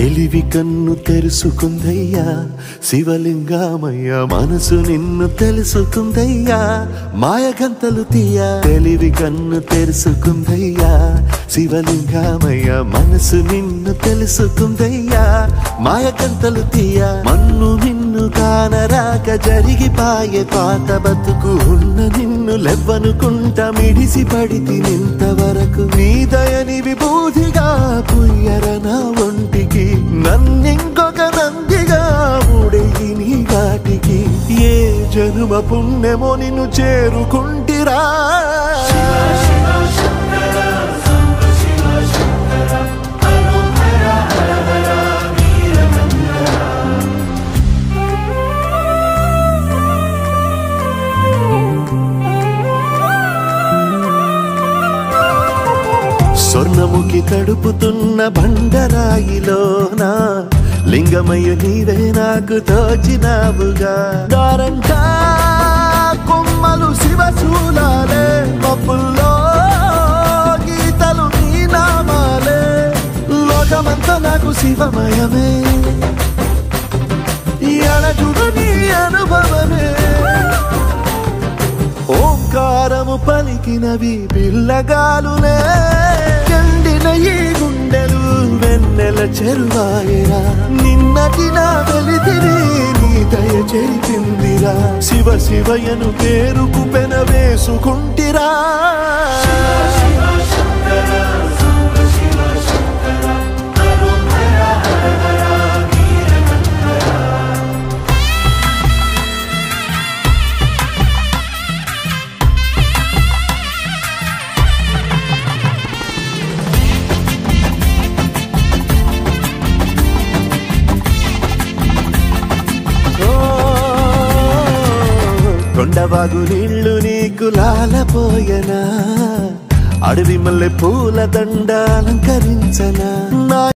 తెలివి కన్ను తెరుసుకుందయ్యా శివలింగమయ్య మనసు నిన్ను తెలుసుకుందయ్యా మాయగంతలు తీయ తెలివి కన్ను తెరుసుకుందయ్యా శివలింగమయ్య మనసు నిన్ను తెలుసుకుందయ్యా మాయగంతలు తీయ మన్ను నిన్ను కానరాక జరిగిపాయే పాత బతుకు ఉన్న నిన్ను లెవ్వనుకుంట మిడిసి పడితి నింతవరకు నీ దయని విభూతిగా పుయ్యరన ఒంటికి నన్నింకొక నందిగా ఊడేయి నీ వాటికి ఏ జనుమ పుణ్యమో నిన్ను చేరుకుంటిరా స్వర్ణముఖి తడుపుతున్న బండరాయిలోనా లింగమయ్య నీవే నాకు తోచినావుగా దారంటా కొమ్మలు శివశూలాలే మబ్బుల్లో గీతలు నీ నామాలే లోకమంతా నాకు శివమయమే ఎడజుడు నీ అనుభవమే ఓంకారము పలికినవి పిల్లగాలునే కండిన ఈ గుండెలు వెన్నెల చెరువాయరా నిన్నటి నా వెలితిరి నీ దయ చెరిపిందిరా శివ శివయను పేరుకు పెన వేసుకుంటిరా కొండవాగు నీళ్లు నీకు లాలపోయనా అడవి మల్లె పూల దండ అలంకరించనా